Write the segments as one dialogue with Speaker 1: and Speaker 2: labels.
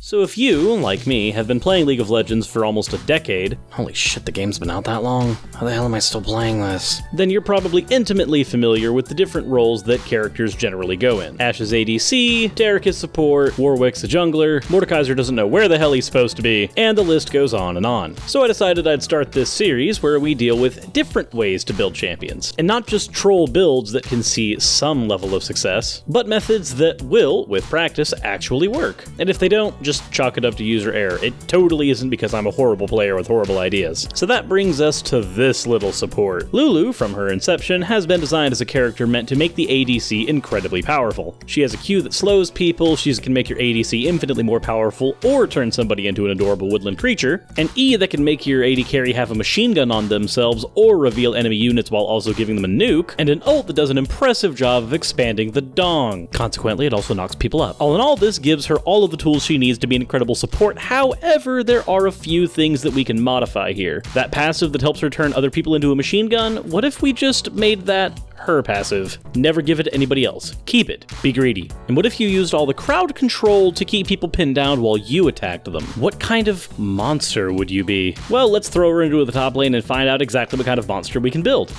Speaker 1: So if you, like me, have been playing League of Legends for almost a decade, holy shit, the game's been out that long? How the hell am I still playing this? Then you're probably intimately familiar with the different roles that characters generally go in. Ashe is ADC, Derek is support, Warwick's a jungler, Mordekaiser doesn't know where the hell he's supposed to be, and the list goes on and on. So I decided I'd start this series where we deal with different ways to build champions, and not just troll builds that can see some level of success, but methods that will, with practice, actually work. And if they don't, just chalk it up to user error. It totally isn't because I'm a horrible player with horrible ideas. So that brings us to this little support. Lulu, from her inception, has been designed as a character meant to make the ADC incredibly powerful. She has a Q that slows people, she can make your ADC infinitely more powerful or turn somebody into an adorable woodland creature, an E that can make your AD carry have a machine gun on themselves or reveal enemy units while also giving them a nuke, and an ult that does an impressive job of expanding the dong. Consequently, it also knocks people up. All in all, this gives her all of the tools she needs to be an incredible support. However, there are a few things that we can modify here. That passive that helps her turn other people into a machine gun, what if we just made that her passive? Never give it to anybody else. Keep it. Be greedy. And what if you used all the crowd control to keep people pinned down while you attacked them? What kind of monster would you be? Well, let's throw her into the top lane and find out exactly what kind of monster we can build.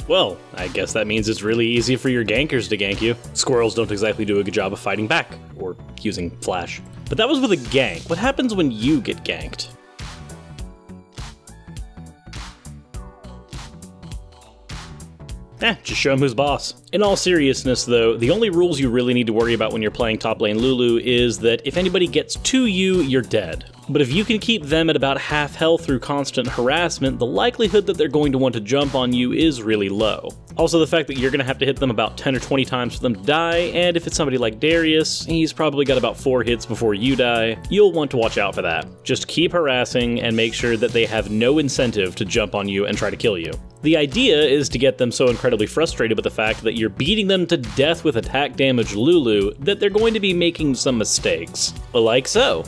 Speaker 1: Well, I guess that means it's really easy for your gankers to gank you. Squirrels don't exactly do a good job of fighting back, or using flash. But that was with a gank. What happens when you get ganked? Just show him who's boss. In all seriousness though, the only rules you really need to worry about when you're playing top lane Lulu is that if anybody gets to you, you're dead. But if you can keep them at about half health through constant harassment, the likelihood that they're going to want to jump on you is really low. Also, the fact that you're going to have to hit them about 10 or 20 times for them to die, and if it's somebody like Darius, he's probably got about 4 hits before you die, you'll want to watch out for that. Just keep harassing and make sure that they have no incentive to jump on you and try to kill you. The idea is to get them so incredibly frustrated with the fact that you're beating them to death with attack damage Lulu that they're going to be making some mistakes. Like so.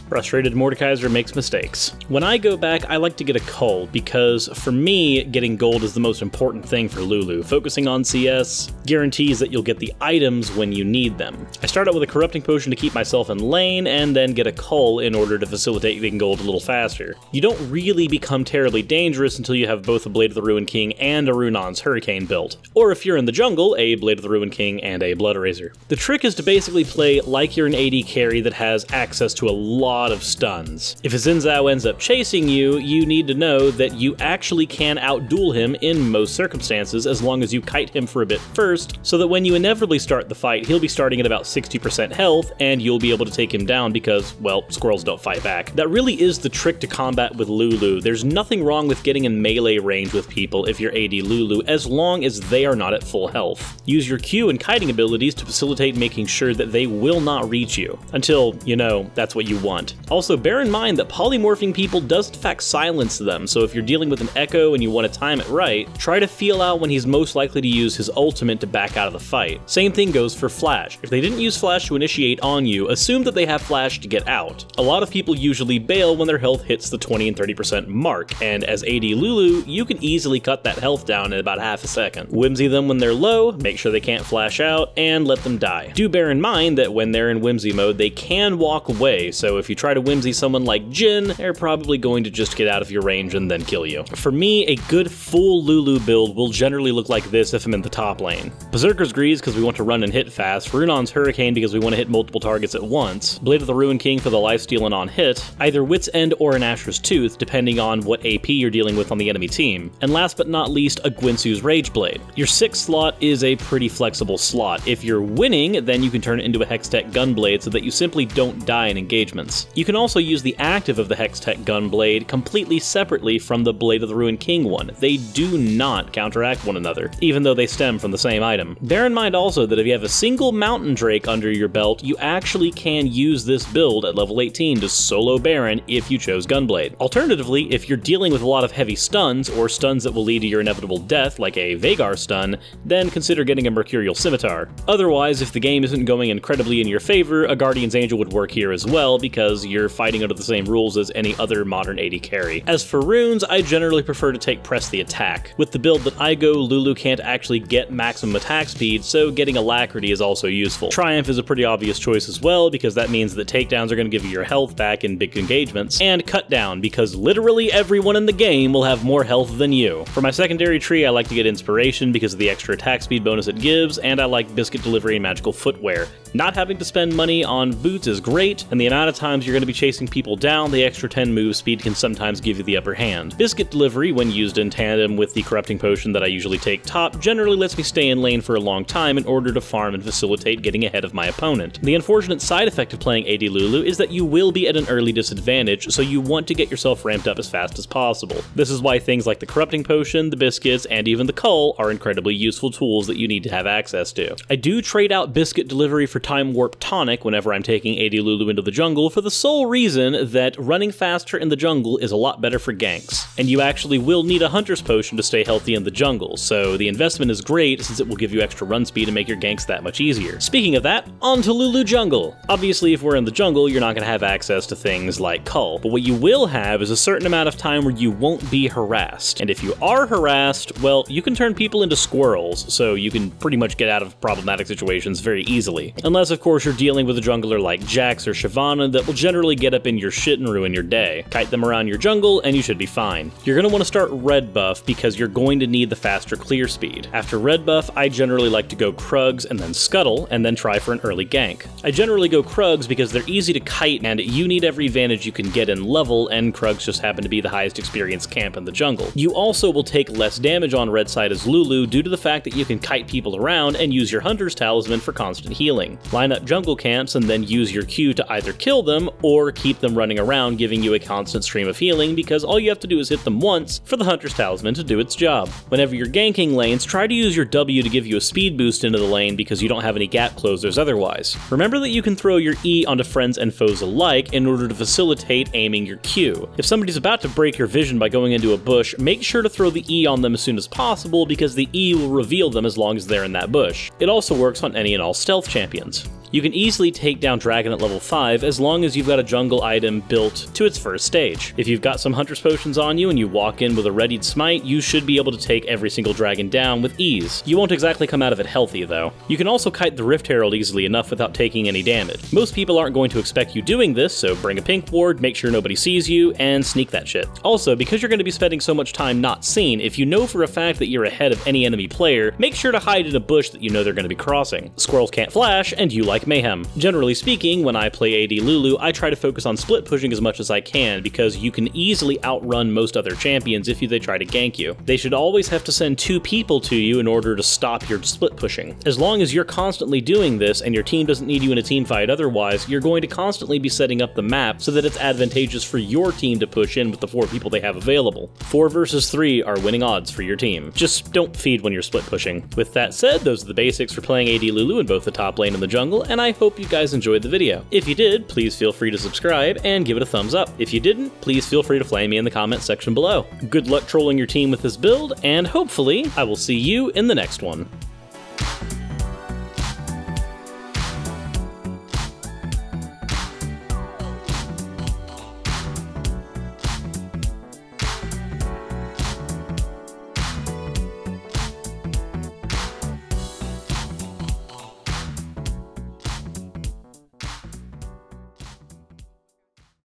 Speaker 1: Frustrated Mordekaiser makes mistakes. When I go back, I like to get a cull, because for me, getting gold is the most important thing for Lulu. Focusing on CS guarantees that you'll get the items when you need them. I start out with a corrupting potion to keep myself in lane, and then get a cull in order to facilitate getting gold a little faster. You don't really become terribly dangerous until you have both a Blade of the Ruined King and a Runon's Hurricane built. Or if you're in the jungle, a Blade of the Ruined King and a Blood Eraser. The trick is to basically play like you're an AD carry that has access to a lot of stuns. If a Xin Zhao ends up chasing you, you need to know that you actually can outduel him in most circumstances as long as you kite him for a bit first, so that when you inevitably start the fight, he'll be starting at about 60% health, and you'll be able to take him down because, well, squirrels don't fight back. That really is the trick to combat with Lulu. There's nothing wrong with getting in melee range with people if you're AD Lulu, as long as they are not at full health. Use your Q and kiting abilities to facilitate making sure that they will not reach you, until, you know, that's what you want. Also, bear in mind that polymorphing people does in fact silence them, so if you're dealing with an Echo and you want to time it right, try to feel out when he's most likely to use his ultimate to back out of the fight. Same thing goes for Flash. If they didn't use Flash to initiate on you, assume that they have Flash to get out. A lot of people usually bail when their health hits the 20 and 30% mark, and as AD Lulu, you can easily cut that health down in about half a second. Whimsy them when they're low, make sure they can't flash out, and let them die. Do bear in mind that when they're in Whimsy mode, they can walk away, so if you try to Whimsy someone like Jhin, they're probably going to just get out of your range and then kill you. For me, a good full Lulu build will generally look like this if I'm in the top lane. Berserker's Grease because we want to run and hit fast, Runon's Hurricane because we want to hit multiple targets at once, Blade of the Ruined King for the lifesteal and on hit, either Wit's End or an Asher's Tooth depending on what AP you're dealing with on the enemy team, and last but not least, a Gwinsu's Rage Blade. Your 6th slot is a pretty flexible slot. If you're winning, then you can turn it into a Hextech Gunblade so that you simply don't die in engagements. items. You can also use the active of the Hextech gun blade completely separately from the Blade of the Ruined King one. They do not counteract one another, even though they stem from the same item. Bear in mind also that if you have a single Mountain Drake under your belt, you actually can use this build at level 18 to solo Baron if you chose Gunblade. Alternatively, if you're dealing with a lot of heavy stuns, or stuns that will lead to your inevitable death, like a Vagar stun, then consider getting a Mercurial Scimitar. Otherwise, if the game isn't going incredibly in your favor, a Guardian's Angel would work here as well, because you're fighting under the same rules as any other modern AD carry. As for runes, I generally prefer to take Press the Attack. With the build that I go, Lulu can't actually get maximum attack speed, so getting Alacrity is also useful. Triumph is a pretty obvious choice as well, because that means that takedowns are going to give you your health back in big engagements, and Cut Down, because literally everyone in the game will have more health than you. For my secondary tree, I like to get Inspiration because of the extra attack speed bonus it gives, and I like Biscuit Delivery and Magical Footwear. Not having to spend money on boots is great, and the amount of times you're going to be chasing people down, the extra 10 move speed can sometimes give you the upper hand. Biscuit Delivery, when used in tandem with the Corrupting Potion that I usually take top, generally lets me stay in lane for a long time in order to farm and facilitate getting ahead of my opponent. The unfortunate side effect of playing AD Lulu is that you will be at an early disadvantage, so you want to get yourself ramped up as fast as possible. This is why things like the Corrupting Potion, the Biscuits, and even the Cull are incredibly useful tools that you need to have access to. I do trade out Biscuit Delivery for Time Warp Tonic whenever I'm taking AD Lulu into the jungle for the sole reason that running faster in the jungle is a lot better for ganks, and you actually will need a Hunter's Potion to stay healthy in the jungle, so the investment is great since it will give you extra run speed and make your ganks that much easier. Speaking of that, on to Lulu Jungle. Obviously, if we're in the jungle, you're not going to have access to things like Cull, but what you will have is a certain amount of time where you won't be harassed, and if you are harassed, well, you can turn people into squirrels, so you can pretty much get out of problematic situations very easily. Unless, of course, you're dealing with a jungler like Jax or Shyvana that will generally get up in your shit and ruin your day. Kite them around your jungle, and you should be fine. You're going to want to start red buff because you're going to need the faster clear speed. After red buff, I generally like to go Krugs and then Scuttle, and then try for an early gank. I generally go Krugs because they're easy to kite, and you need every advantage you can get in level, and Krugs just happen to be the highest experience camp in the jungle. You also will take less damage on red side as Lulu due to the fact that you can kite people around and use your Hunter's Talisman for constant healing. Line up jungle camps and then use your Q to either kill them or keep them running around, giving you a constant stream of healing, because all you have to do is hit them once for the Hunter's Talisman to do its job. Whenever you're ganking lanes, try to use your W to give you a speed boost into the lane because you don't have any gap closers otherwise. Remember that you can throw your E onto friends and foes alike in order to facilitate aiming your Q. If somebody's about to break your vision by going into a bush, make sure to throw the E on them as soon as possible because the E will reveal them as long as they're in that bush. It also works on any and all stealth champions. You can easily take down Dragon at level 5 as long as you've got a jungle item built to its first stage. If you've got some Hunter's Potions on you and you walk in with a readied smite, you should be able to take every single dragon down with ease. You won't exactly come out of it healthy though. You can also kite the Rift Herald easily enough without taking any damage. Most people aren't going to expect you doing this, so bring a pink ward, make sure nobody sees you, and sneak that shit. Also, because you're going to be spending so much time not seen, if you know for a fact that you're ahead of any enemy player, make sure to hide in a bush that you know they're going to be crossing. Squirrels can't flash, and you like mayhem. Generally speaking, when I play AD Lulu, I try to focus on split pushing as much as I can because you can easily outrun most other champions if they try to gank you. They should always have to send 2 people to you in order to stop your split pushing. As long as you're constantly doing this and your team doesn't need you in a team fight otherwise, you're going to constantly be setting up the map so that it's advantageous for your team to push in with the 4 people they have available. 4 versus 3 are winning odds for your team. Just don't feed when you're split pushing. With that said, those are the basics for playing AD Lulu in both the top lane and the jungle, and I hope you guys enjoyed the video. If you did, please feel free to subscribe and give it a thumbs up. If you didn't, please feel free to flame me in the comments section below. Good luck trolling your team with this build, and hopefully I will see you in the next one.